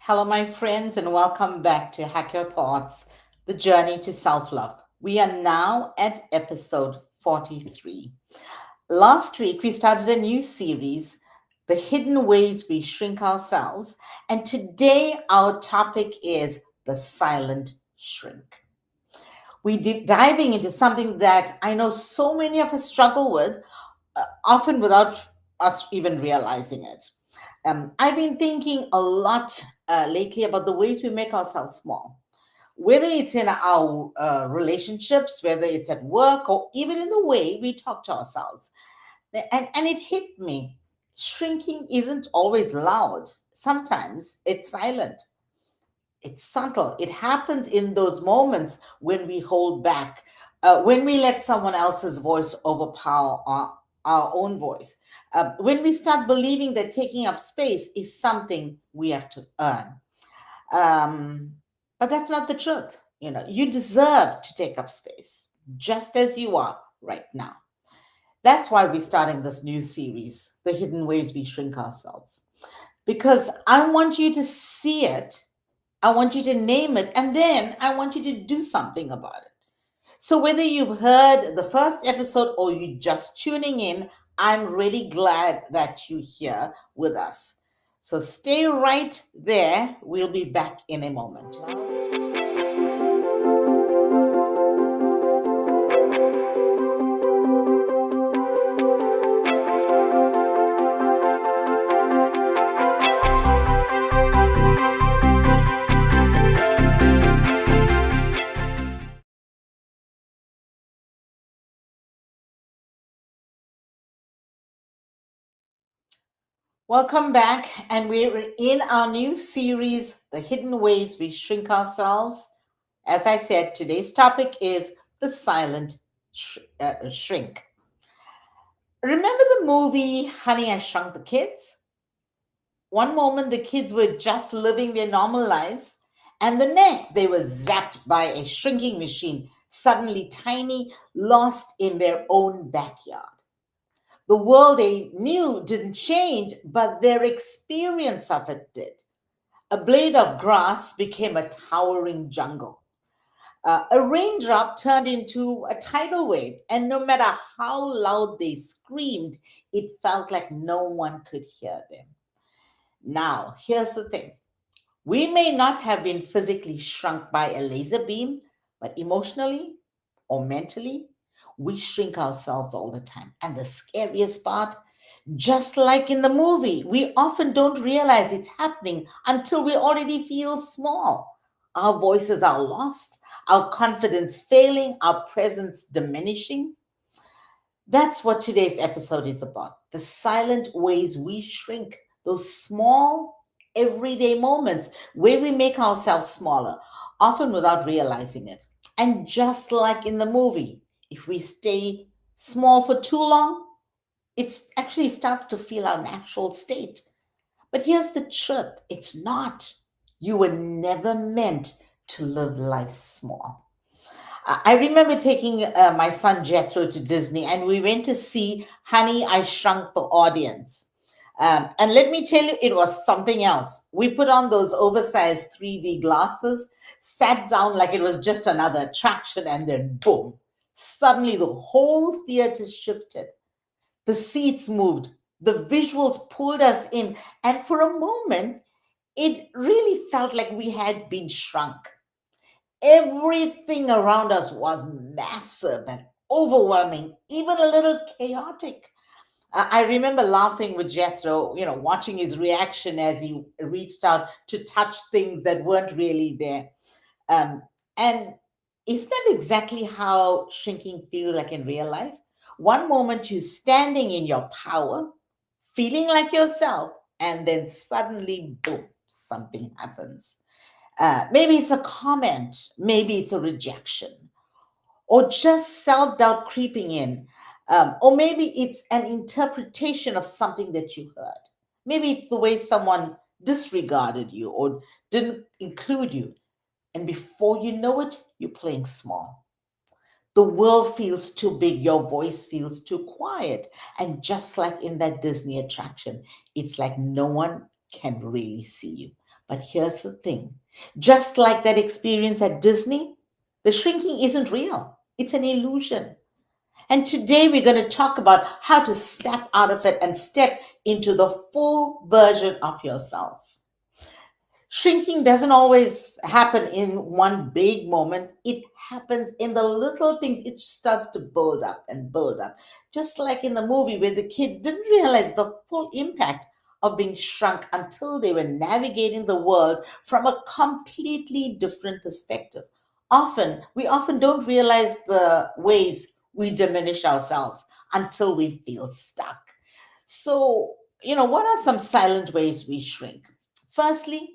Hello, my friends, and welcome back to Hack Your Thoughts, the journey to self love. We are now at episode 43. Last week, we started a new series, The Hidden Ways We Shrink Ourselves, and today our topic is the silent shrink. Diving into something that I know so many of us struggle with, often without us even realizing it. I've been thinking a lot lately about the ways we make ourselves small, whether it's in our relationships, whether it's at work, or even in the way we talk to ourselves. And it hit me. Shrinking isn't always loud, sometimes it's silent. It's subtle. It happens in those moments when we hold back, when we let someone else's voice overpower our own voice, when we start believing that taking up space is something we have to earn. Um, but that's not the truth. You deserve to take up space just as you are right now. That's why we're starting this new series, The Hidden Ways We Shrink Ourselves, because I want you to see it, I want you to name it, and then I want you to do something about it. So, whether you've heard the first episode or you're just tuning in, I'm really glad that you're here with us. So, stay right there. We'll be back in a moment. Welcome back, and we're in our new series, The Hidden Ways We Shrink Ourselves. As I said, today's topic is the silent shrink. Remember the movie Honey, I Shrunk the Kids? One moment the kids were just living their normal lives, and the next they were zapped by a shrinking machine, suddenly tiny, lost in their own backyard. The world they knew didn't change, but their experience of it did. A blade of grass became a towering jungle. A raindrop turned into a tidal wave, and no matter how loud they screamed, it felt like no one could hear them. Now, here's the thing: we may not have been physically shrunk by a laser beam, but emotionally or mentally, we shrink ourselves all the time. And the scariest part, just like in the movie, we often don't realize it's happening until we already feel small. Our voices are lost, our confidence failing, our presence diminishing. That's what today's episode is about: the silent ways we shrink, those small, everyday moments where we make ourselves smaller, often without realizing it. And just like in the movie, if we stay small for too long, it actually starts to feel our natural state. But here's the truth: it's not. You were never meant to live life small. I remember taking my son Jethro to Disney, and we went to see Honey, I Shrunk the Audience. And let me tell you, it was something else. We put on those oversized 3D glasses, sat down like it was just another attraction, and then boom, suddenly the whole theater shifted. The seats moved, the visuals pulled us in, and for a moment, it really felt like we had been shrunk. Everything around us was massive and overwhelming, even a little chaotic. I remember laughing with Jethro, watching his reaction as he reached out to touch things that weren't really there. And is that exactly how shrinking feels like in real life? One moment you're standing in your power, feeling like yourself, and then suddenly, boom, something happens. Maybe it's a comment, maybe it's a rejection, or just self doubt creeping in. Or maybe it's an interpretation of something that you heard. Maybe it's the way someone disregarded you or didn't include you. And before you know it, you're playing small. The world feels too big, your voice feels too quiet. And just like in that Disney attraction, it's like no one can really see you. But here's the thing, just like that experience at Disney, the shrinking isn't real, it's an illusion. And today we're going to talk about how to step out of it and step into the full version of yourselves. Shrinking doesn't always happen in one big moment. It happens in the little things. It starts to build up and build up. Just like in the movie where the kids didn't realize the full impact of being shrunk until they were navigating the world from a completely different perspective. We often don't realize the ways we diminish ourselves until we feel stuck. So, what are some silent ways we shrink? Firstly,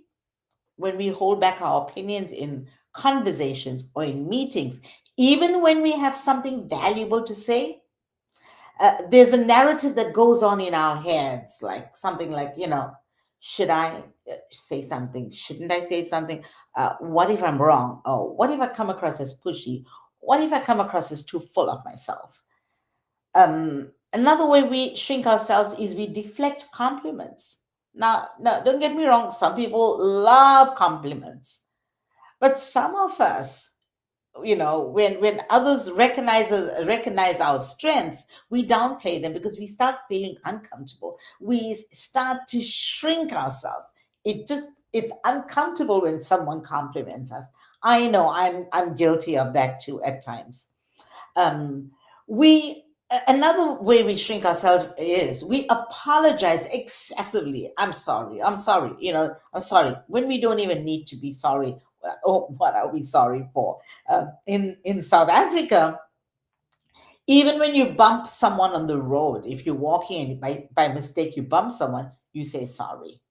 when we hold back our opinions in conversations or in meetings, even when we have something valuable to say, there's a narrative that goes on in our heads, like something like, should I say something? Shouldn't I say something? What if I'm wrong? Oh, what if I come across as pushy? What if I come across as too full of myself? Another way we shrink ourselves is we deflect compliments. Now, don't get me wrong, some people love compliments, but some of us, when others recognize our strengths, we downplay them because we start feeling uncomfortable. We start to shrink ourselves. It's uncomfortable when someone compliments us. I know I'm guilty of that too at times. Um we another way we shrink ourselves is we apologize excessively. I'm sorry, I'm sorry when we don't even need to be sorry. Oh, what are we sorry for? In South Africa, even when you bump someone on the road, if you're walking and by mistake you bump someone, you say sorry.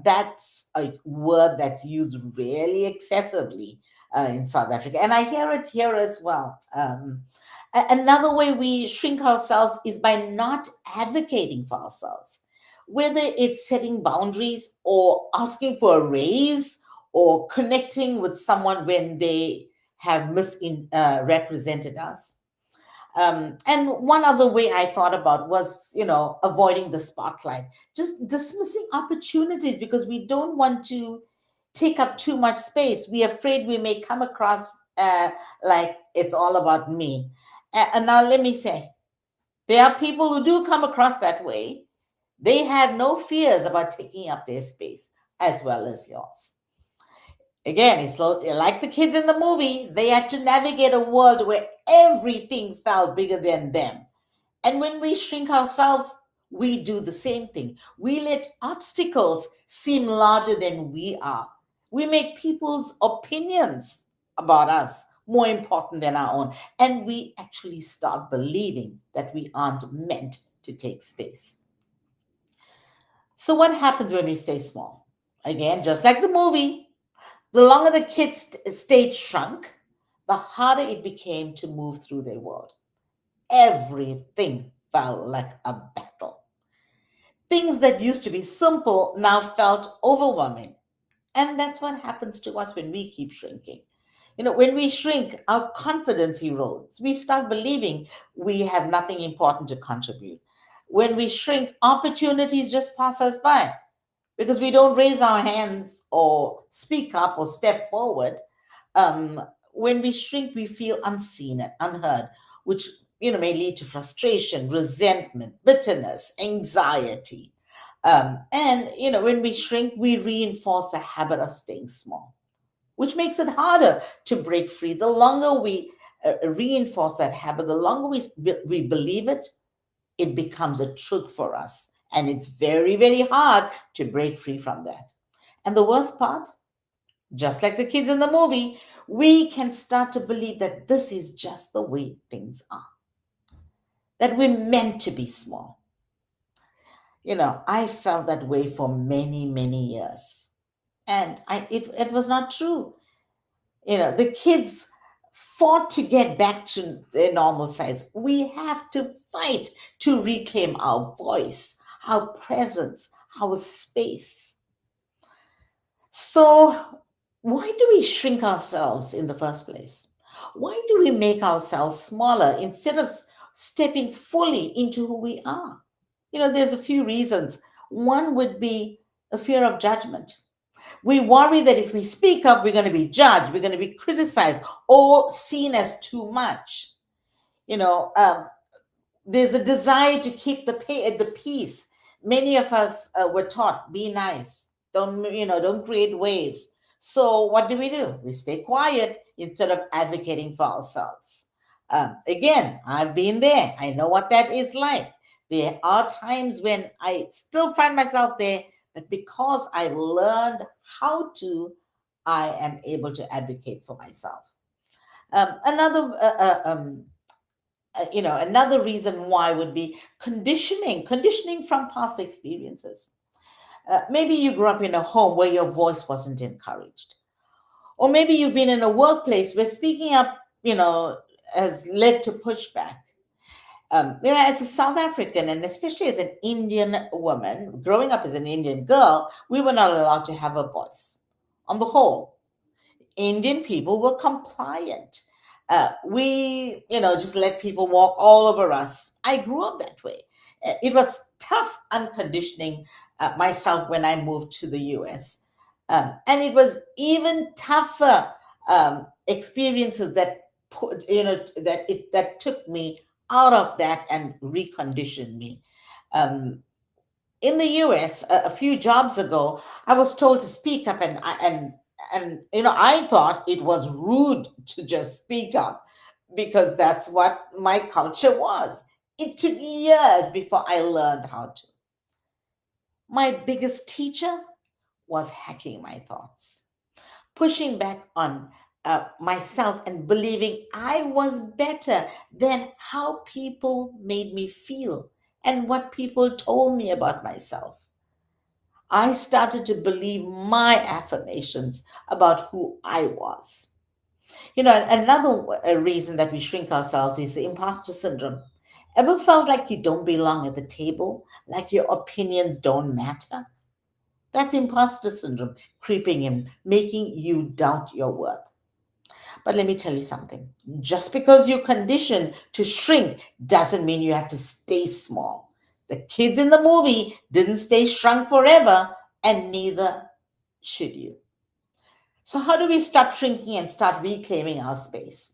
That's a word that's used really excessively in South Africa. And I hear it here as well. Another way we shrink ourselves is by not advocating for ourselves, whether it's setting boundaries or asking for a raise or connecting with someone when they have misrepresented us. And one other way I thought about was, avoiding the spotlight, just dismissing opportunities because we don't want to take up too much space. We're afraid we may come across like it's all about me. And now let me say, there are people who do come across that way. They have no fears about taking up their space as well as yours. Again, it's like the kids in the movie. They had to navigate a world where everything felt bigger than them. And when we shrink ourselves, we do the same thing. We let obstacles seem larger than we are. We make people's opinions about us more important than our own. And we actually start believing that we aren't meant to take space. So, what happens when we stay small? Again, just like the movie, the longer the kids stayed shrunk, the harder it became to move through their world. Everything felt like a battle. Things that used to be simple now felt overwhelming. And that's what happens to us when we keep shrinking. When we shrink, our confidence erodes. We start believing we have nothing important to contribute. When we shrink, opportunities just pass us by because we don't raise our hands or speak up or step forward. When we shrink, we feel unseen and unheard, which may lead to frustration, resentment, bitterness, anxiety. And when we shrink, we reinforce the habit of staying small, which makes it harder to break free. The longer we reinforce that habit, the longer we believe it, it becomes a truth for us. And it's very, very hard to break free from that. And the worst part, just like the kids in the movie, we can start to believe that this is just the way things are, that we're meant to be small. I felt that way for many, many years. And it was not true. The kids fought to get back to their normal size. We have to fight to reclaim our voice, our presence, our space. So, why do we shrink ourselves in the first place? Why do we make ourselves smaller instead of stepping fully into who we are? There's a few reasons. One would be a fear of judgment. We worry that if we speak up, we're going to be judged, we're going to be criticized, or seen as too much. You know, there's a desire to keep the peace. Many of us were taught, be nice, don't create waves. So what do? We stay quiet instead of advocating for ourselves. Again, I've been there. I know what that is like. There are times when I still find myself there, but because I've learned how to, I am able to advocate for myself. Another reason why would be conditioning from past experiences. Maybe you grew up in a home where your voice wasn't encouraged, or maybe you've been in a workplace where speaking up, has led to pushback. As a South African, and especially as an Indian woman, growing up as an Indian girl, we were not allowed to have a voice. On the whole, Indian people were compliant. We just let people walk all over us. I grew up that way. It was tough unconditioning myself when I moved to the US. And it was even tougher experiences that took me out of that and reconditioned me. Um, in the US, a few jobs ago, I was told to speak up, and I thought it was rude to just speak up because that's what my culture was. It took years before I learned how to. My biggest teacher was hacking my thoughts, pushing back on myself and believing I was better than how people made me feel and what people told me about myself. I started to believe my affirmations about who I was. Another reason that we shrink ourselves is the imposter syndrome. Ever felt like you don't belong at the table, like your opinions don't matter? That's imposter syndrome creeping in, making you doubt your worth. But let me tell you something. Just because you're conditioned to shrink doesn't mean you have to stay small. The kids in the movie didn't stay shrunk forever, and neither should you. So, how do we stop shrinking and start reclaiming our space?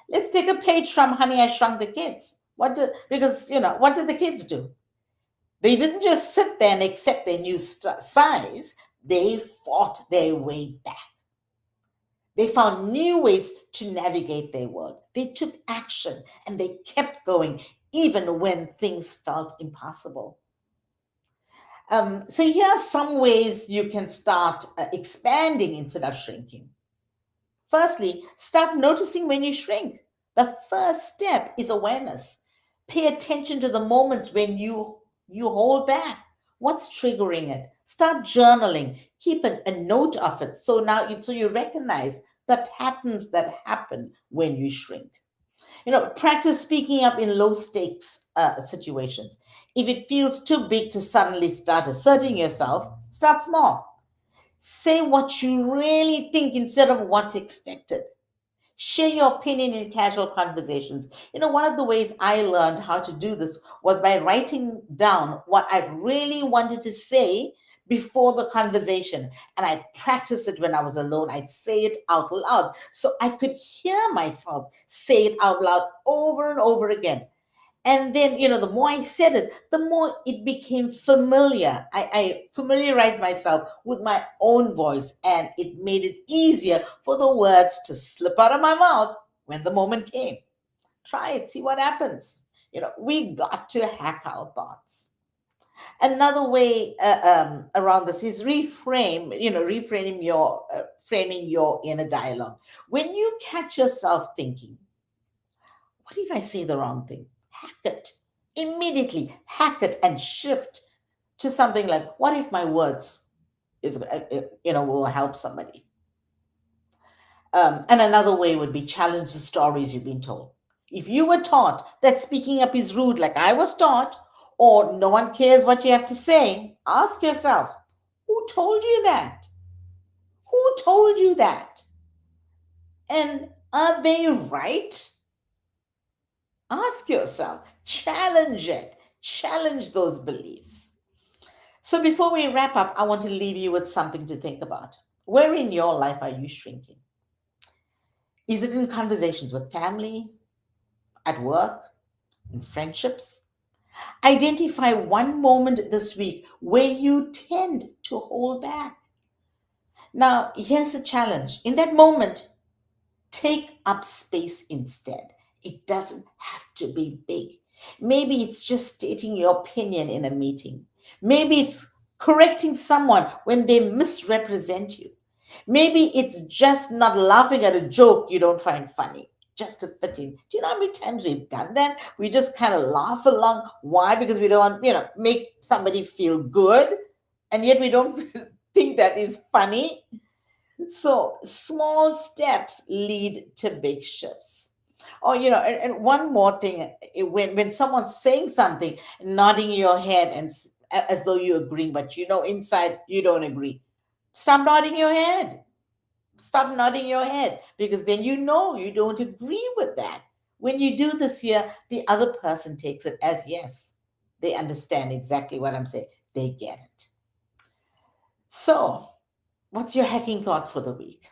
Let's take a page from Honey, I Shrunk the Kids. What did the kids do? They didn't just sit there and accept their new size, they fought their way back. They found new ways to navigate their world. They took action and they kept going even when things felt impossible. So here are some ways you can start expanding instead of shrinking. Firstly, start noticing when you shrink. The first step is awareness. Pay attention to the moments when you hold back. What's triggering it? Start journaling. Keep a note of it. So you recognize the patterns that happen when you shrink. Practice speaking up in low stakes situations. If it feels too big to suddenly start asserting yourself, start small. Say what you really think instead of what's expected. Share your opinion in casual conversations. One of the ways I learned how to do this was by writing down what I really wanted to say before the conversation. And I practiced it when I was alone. I'd say it out loud so I could hear myself say it out loud over and over again. And then, the more I said it, the more it became familiar. I familiarized myself with my own voice, and it made it easier for the words to slip out of my mouth when the moment came. Try it, see what happens. We got to hack our thoughts. Another way around this is framing your inner dialogue. When you catch yourself thinking, what if I say the wrong thing? Hack it. Immediately hack it and shift to something like, what if my words will help somebody? And another way would be challenge the stories you've been told. If you were taught that speaking up is rude, like I was taught, or no one cares what you have to say, ask yourself, who told you that? Who told you that? And are they right? Ask yourself, challenge it, challenge those beliefs. So before we wrap up, I want to leave you with something to think about. Where in your life are you shrinking? Is it in conversations with family, at work, in friendships? Identify one moment this week where you tend to hold back. Now, here's a challenge. In that moment, take up space instead. It doesn't have to be big. Maybe it's just stating your opinion in a meeting. Maybe it's correcting someone when they misrepresent you. Maybe it's just not laughing at a joke you don't find funny, just to fit in. Do you know how many times we've done that? We just kind of laugh along. Why? Because we don't want, make somebody feel good, and yet we don't think that is funny. So small steps lead to big shifts. Or, and one more thing, when someone's saying something, nodding your head and as though you agree, but inside you don't agree. Stop nodding your head. Stop nodding your head, because then you don't agree with that. When you do this here, the other person takes it as yes. They understand exactly what I'm saying. They get it. So, what's your hacking thought for the week?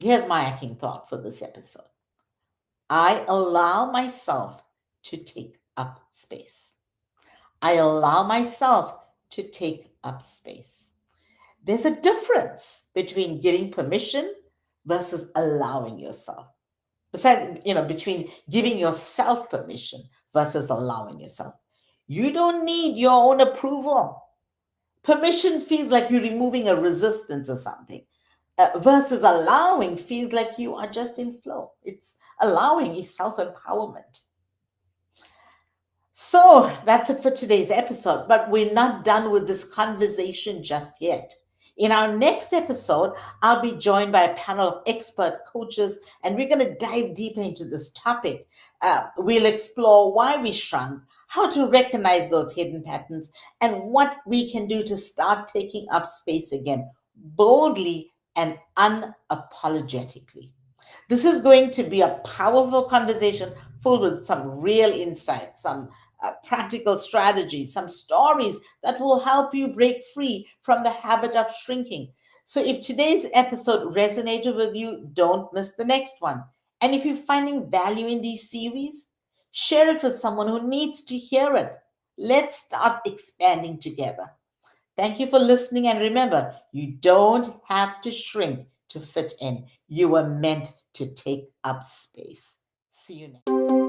Here's my hacking thought for this episode. I allow myself to take up space. I allow myself to take up space. There's a difference between giving permission versus allowing yourself. Between giving yourself permission versus allowing yourself. You don't need your own approval. Permission feels like you're removing a resistance or something, versus allowing feels like you are just in flow. It's allowing is self empowerment. So that's it for today's episode, but we're not done with this conversation just yet. In our next episode, I'll be joined by a panel of expert coaches, and we're going to dive deeper into this topic. We'll explore why we shrunk, how to recognize those hidden patterns, and what we can do to start taking up space again, boldly and unapologetically. This is going to be a powerful conversation full with some real insights, some practical strategies, some stories that will help you break free from the habit of shrinking. So, if today's episode resonated with you, don't miss the next one. And if you're finding value in these series, share it with someone who needs to hear it. Let's start expanding together. Thank you for listening. And remember, you don't have to shrink to fit in. You were meant to take up space. See you next.